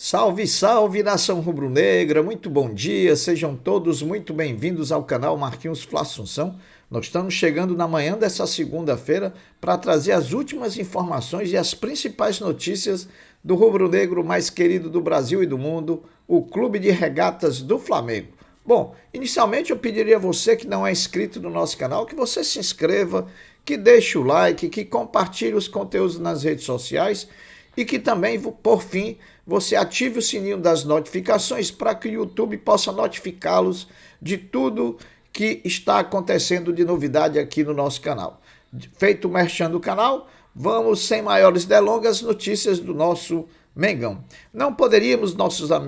Salve, salve, nação rubro-negra, muito bom dia, sejam todos muito bem-vindos ao canal Marquinhos Fla Assunção. Nós estamos chegando na manhã dessa segunda-feira para trazer as últimas informações e as principais notícias do rubro-negro mais querido do Brasil e do mundo, o Clube de Regatas do Flamengo. Bom, inicialmente eu pediria a você que não é inscrito no nosso canal que você se inscreva, que deixe o like, que compartilhe os conteúdos nas redes sociais e que também, por fim, você ative o sininho das notificações para que o YouTube possa notificá-los de tudo que está acontecendo de novidade aqui no nosso canal. Feito o merchan do canal, vamos sem maiores delongas, notícias do nosso Mengão. Não poderíamos,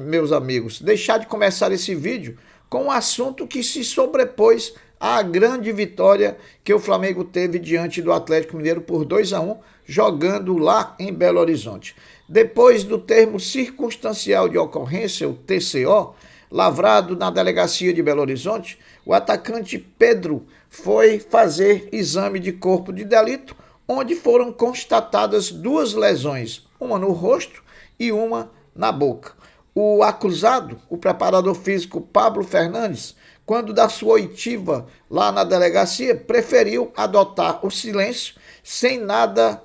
meus amigos, deixar de começar esse vídeo com um assunto que se sobrepôs à grande vitória que o Flamengo teve diante do Atlético Mineiro por 2-1, jogando lá em Belo Horizonte. Depois do termo circunstancial de ocorrência, o TCO, lavrado na delegacia de Belo Horizonte, o atacante Pedro foi fazer exame de corpo de delito, onde foram constatadas duas lesões, uma no rosto e uma na boca. O acusado, o preparador físico Pablo Fernandes, quando da sua oitiva lá na delegacia, preferiu adotar o silêncio sem nada,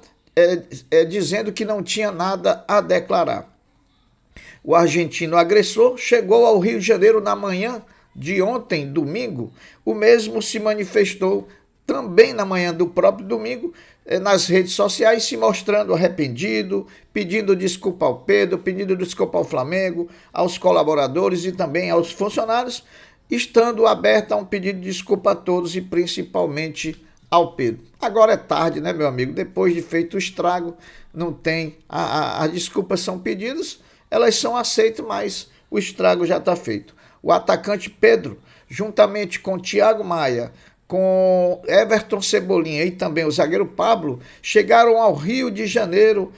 dizendo que não tinha nada a declarar. O argentino agressor chegou ao Rio de Janeiro na manhã de ontem, domingo. O mesmo se manifestou também na manhã do próprio domingo, nas redes sociais, se mostrando arrependido, pedindo desculpa ao Pedro, pedindo desculpa ao Flamengo, aos colaboradores e também aos funcionários, estando aberto a um pedido de desculpa a todos e principalmente ao Pedro. Agora é tarde, né, meu amigo? Depois de feito o estrago, não tem. As desculpas são pedidas, elas são aceitas, mas o estrago já está feito. O atacante Pedro, juntamente com Thiago Maia, com Everton Cebolinha e também o zagueiro Pablo, chegaram ao Rio de Janeiro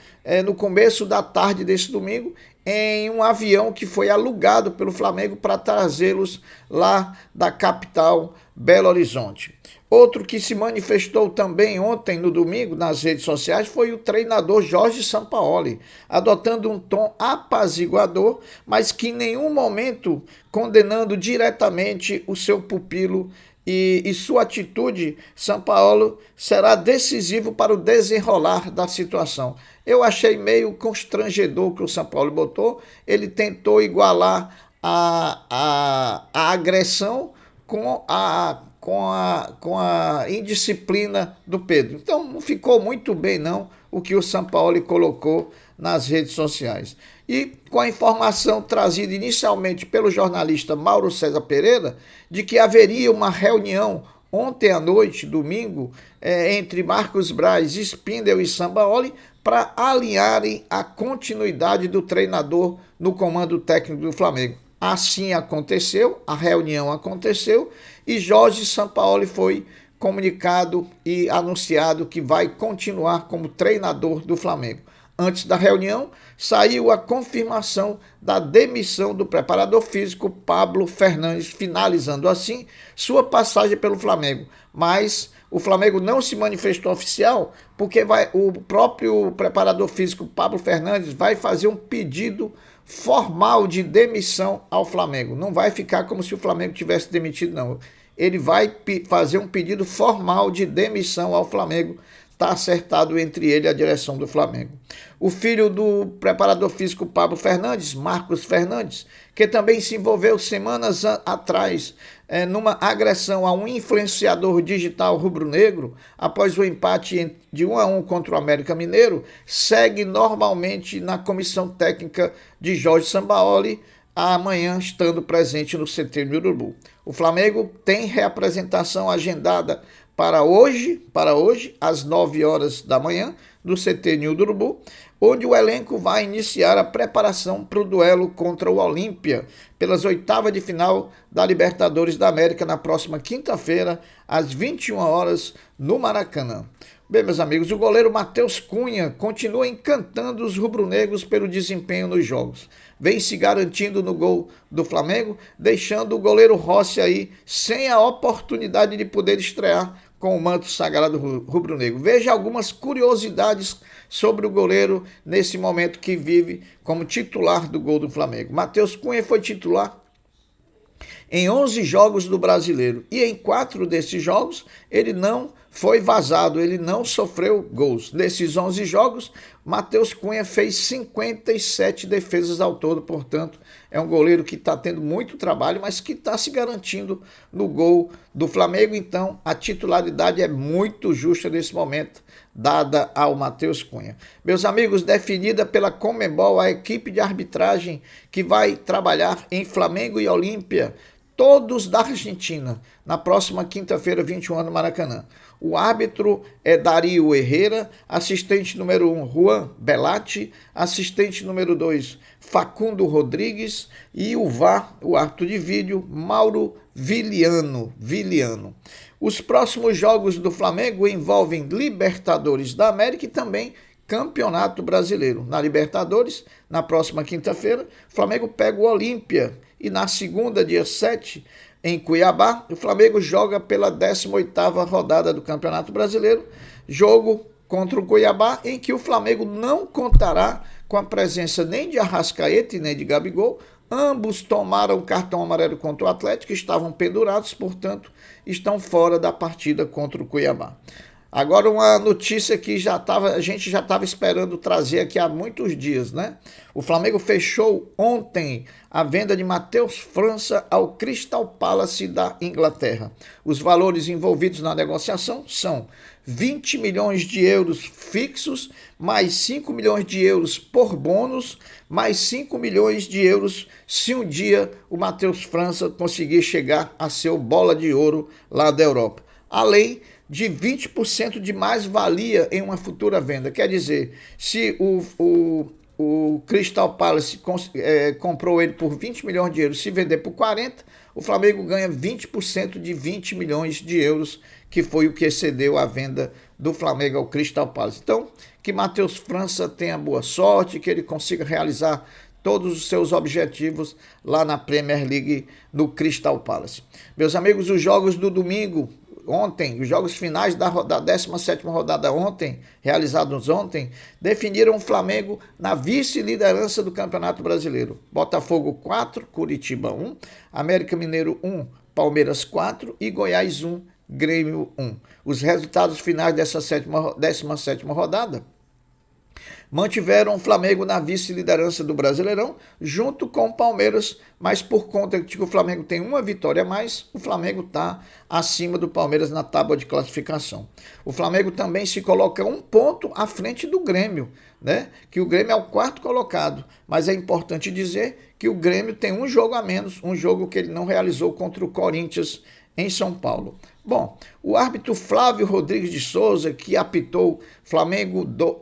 no começo da tarde desse domingo, em um avião que foi alugado pelo Flamengo para trazê-los lá da capital, Belo Horizonte. Outro que se manifestou também ontem, no domingo, nas redes sociais, foi o treinador Jorge Sampaoli, adotando um tom apaziguador, mas que em nenhum momento condenando diretamente o seu pupilo e sua atitude. Sampaoli será decisivo para o desenrolar da situação. Eu achei meio constrangedor o que o Sampaoli botou. Ele tentou igualar a agressão com a indisciplina do Pedro. Então não ficou muito bem não o que o Sampaoli colocou nas redes sociais. E com a informação trazida inicialmente pelo jornalista Mauro César Pereira, de que haveria uma reunião ontem à noite, domingo, entre Marcos Braz, Spindel e Sampaoli, para alinharem a continuidade do treinador no comando técnico do Flamengo. Assim aconteceu, a reunião aconteceu e Jorge Sampaoli foi comunicado e anunciado que vai continuar como treinador do Flamengo. Antes da reunião, saiu a confirmação da demissão do preparador físico Pablo Fernandes, finalizando assim sua passagem pelo Flamengo. Mas o Flamengo não se manifestou oficial, porque o próprio preparador físico Pablo Fernandes vai fazer um pedido formal de demissão ao Flamengo. Não vai ficar como se o Flamengo tivesse demitido, não. Ele vai fazer um pedido formal de demissão ao Flamengo. Está acertado entre ele e a direção do Flamengo. O filho do preparador físico Pablo Fernandes, Marcos Fernandes, que também se envolveu semanas atrás numa agressão a um influenciador digital rubro-negro, após o empate de 1-1 contra o América Mineiro, segue normalmente na comissão técnica de Jorge Sampaoli, amanhã estando presente no CT do Urubu. O Flamengo tem reapresentação agendada para hoje, às 9 horas da manhã, no CT do Urubu, onde o elenco vai iniciar a preparação para o duelo contra o Olímpia, pelas oitavas de final da Libertadores da América, na próxima quinta-feira, às 21 horas, no Maracanã. Bem, meus amigos, o goleiro Matheus Cunha continua encantando os rubro-negros pelo desempenho nos jogos. Vem se garantindo no gol do Flamengo, deixando o goleiro Rossi aí sem a oportunidade de poder estrear com o manto sagrado rubro-negro. Veja algumas curiosidades sobre o goleiro nesse momento que vive como titular do gol do Flamengo. Matheus Cunha foi titular em 11 jogos do Brasileiro e em 4 desses jogos ele não foi vazado, ele não sofreu gols. Nesses 11 jogos, Matheus Cunha fez 57 defesas ao todo, portanto, é um goleiro que está tendo muito trabalho, mas que está se garantindo no gol do Flamengo. Então, a titularidade é muito justa nesse momento, dada ao Matheus Cunha. Meus amigos, definida pela Conmebol a equipe de arbitragem que vai trabalhar em Flamengo e Olímpia, todos da Argentina, na próxima quinta-feira, 21 no Maracanã. O árbitro é Dario Herrera, assistente número 1, Juan Belatti, assistente número 2, Facundo Rodrigues e o VAR, o árbitro de vídeo, Mauro Viliano. Os próximos jogos do Flamengo envolvem Libertadores da América e também Campeonato Brasileiro. Na Libertadores, na próxima quinta-feira, o Flamengo pega o Olímpia e na segunda, dia 7, em Cuiabá, o Flamengo joga pela 18ª rodada do Campeonato Brasileiro, jogo contra o Cuiabá, em que o Flamengo não contará com a presença nem de Arrascaeta e nem de Gabigol. Ambos tomaram cartão amarelo contra o Atlético, estavam pendurados, portanto, estão fora da partida contra o Cuiabá. Agora uma notícia que a gente já estava esperando trazer aqui há muitos dias, né? O Flamengo fechou ontem a venda de Matheus França ao Crystal Palace da Inglaterra. Os valores envolvidos na negociação são 20 milhões de euros fixos, mais 5 milhões de euros por bônus, mais 5 milhões de euros se um dia o Matheus França conseguir chegar a ser o bola de ouro lá da Europa. Além de 20% de mais-valia em uma futura venda. Quer dizer, se o Crystal Palace comprou ele por 20 milhões de euros, se vender por 40, o Flamengo ganha 20% de 20 milhões de euros, que foi o que excedeu a venda do Flamengo ao Crystal Palace. Então, que Matheus França tenha boa sorte, que ele consiga realizar todos os seus objetivos lá na Premier League no Crystal Palace. Meus amigos, os jogos do domingo, ontem, os jogos finais da 17ª rodada ontem, realizados ontem, definiram o Flamengo na vice-liderança do Campeonato Brasileiro. Botafogo 4, Curitiba 1, América Mineiro 1, Palmeiras 4 e Goiás 1, Grêmio 1. Os resultados finais dessa 17ª rodada mantiveram o Flamengo na vice-liderança do Brasileirão, junto com o Palmeiras, mas por conta de que o Flamengo tem uma vitória a mais, o Flamengo está acima do Palmeiras na tábua de classificação. O Flamengo também se coloca 1 ponto à frente do Grêmio, né? Que o Grêmio é o 4º colocado, mas é importante dizer que o Grêmio tem um jogo a menos, um jogo que ele não realizou contra o Corinthians em São Paulo. Bom, o árbitro Flávio Rodrigues de Souza, que apitou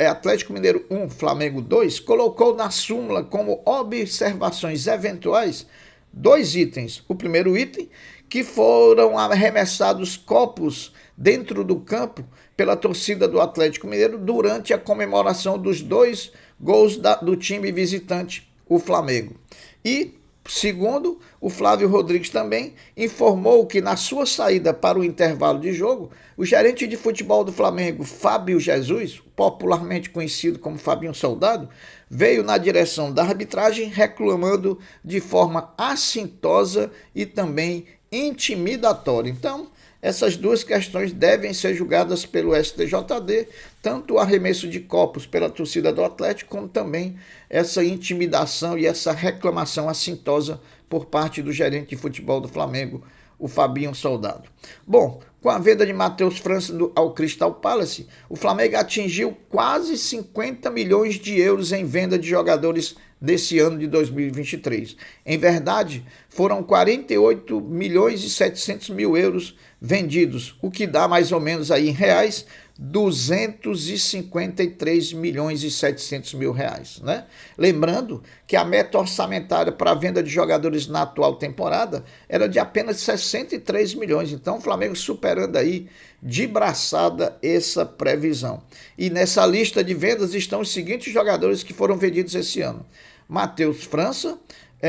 Atlético Mineiro 1, Flamengo 2, colocou na súmula como observações eventuais 2 itens. O primeiro item, que foram arremessados copos dentro do campo pela torcida do Atlético Mineiro durante a comemoração dos 2 gols do time visitante, o Flamengo. E segundo, o Flávio Rodrigues também informou que na sua saída para o intervalo de jogo, o gerente de futebol do Flamengo, Fábio Jesus, popularmente conhecido como Fabinho Soldado, veio na direção da arbitragem reclamando de forma assintosa e também intimidatória. Então, essas 2 questões devem ser julgadas pelo STJD, tanto o arremesso de copos pela torcida do Atlético, como também essa intimidação e essa reclamação assintosa por parte do gerente de futebol do Flamengo, o Fabinho Soldado. Bom, com a venda de Matheus França ao Crystal Palace, o Flamengo atingiu quase 50 milhões de euros em venda de jogadores desse ano de 2023. Em verdade, foram 48 milhões e 700 mil euros vendidos, o que dá mais ou menos aí em reais 253 milhões e 700 mil reais, né? Lembrando que a meta orçamentária para a venda de jogadores na atual temporada era de apenas 63 milhões, então o Flamengo superando aí de braçada essa previsão. E nessa lista de vendas estão os seguintes jogadores que foram vendidos esse ano: Matheus França,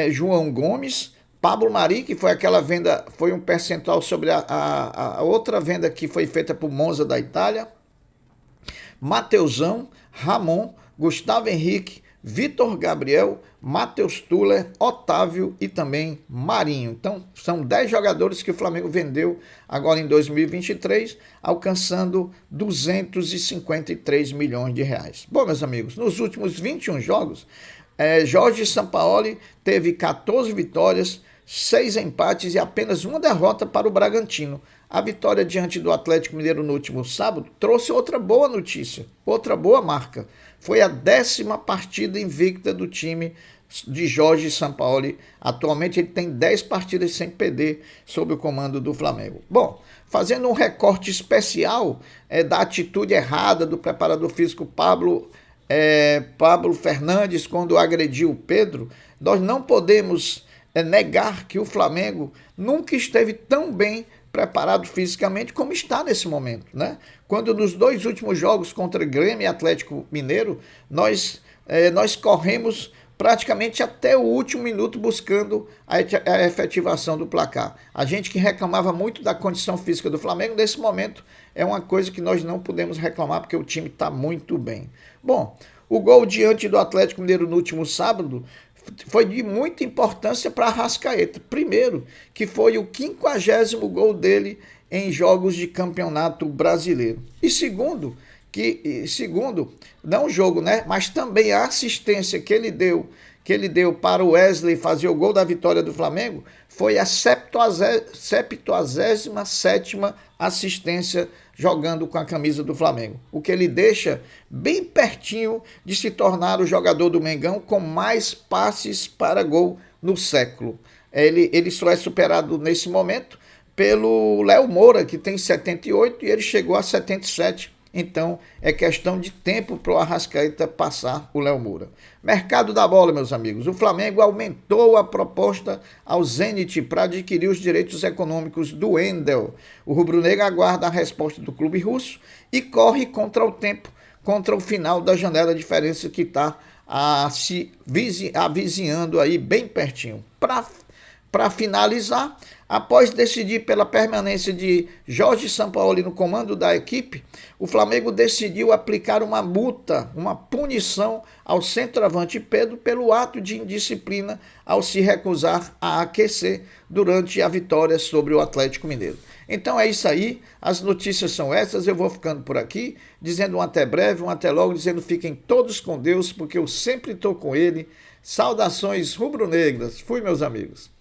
João Gomes, Pablo Mari, que foi aquela venda, foi um percentual sobre a outra venda que foi feita por Monza da Itália. Mateusão, Ramon, Gustavo Henrique, Vitor Gabriel, Matheus Tuller, Otávio e também Marinho. Então, são 10 jogadores que o Flamengo vendeu agora em 2023, alcançando 253 milhões de reais. Bom, meus amigos, nos últimos 21 jogos, Jorge Sampaoli teve 14 vitórias, 6 empates e apenas uma derrota para o Bragantino. A vitória diante do Atlético Mineiro no último sábado trouxe outra boa notícia, outra boa marca. Foi a 10ª partida invicta do time de Jorge Sampaoli. Atualmente ele tem 10 partidas sem perder sob o comando do Flamengo. Bom, fazendo um recorte especial da atitude errada do preparador físico Pablo Fernandes quando agrediu o Pedro, nós não podemos negar que o Flamengo nunca esteve tão bem preparado fisicamente como está nesse momento, né? Quando nos 2 últimos jogos contra Grêmio e Atlético Mineiro, nós corremos praticamente até o último minuto buscando a efetivação do placar. A gente que reclamava muito da condição física do Flamengo, nesse momento é uma coisa que nós não podemos reclamar porque o time está muito bem. Bom, o gol diante do Atlético Mineiro no último sábado foi de muita importância para Arrascaeta. Primeiro, que foi o 50º gol dele em jogos de campeonato brasileiro. E segundo, não o jogo, né? Mas também a assistência que ele deu para o Wesley fazer o gol da vitória do Flamengo foi a 77ª assistência jogando com a camisa do Flamengo, o que ele deixa bem pertinho de se tornar o jogador do Mengão com mais passes para gol no século. Ele só é superado nesse momento pelo Léo Moura, que tem 78 e ele chegou a 77. Então, é questão de tempo para o Arrascaeta passar o Léo Moura. Mercado da bola, meus amigos. O Flamengo aumentou a proposta ao Zenit para adquirir os direitos econômicos do Wendel. O rubro-negro aguarda a resposta do clube russo e corre contra o tempo, contra o final da janela, diferença que está se avizinhando aí bem pertinho. Para finalizar, após decidir pela permanência de Jorge Sampaoli no comando da equipe, o Flamengo decidiu aplicar uma multa, uma punição ao centroavante Pedro pelo ato de indisciplina ao se recusar a aquecer durante a vitória sobre o Atlético Mineiro. Então é isso aí, as notícias são essas, eu vou ficando por aqui, dizendo um até breve, um até logo, dizendo fiquem todos com Deus, porque eu sempre estou com ele. Saudações rubro-negras. Fui, meus amigos.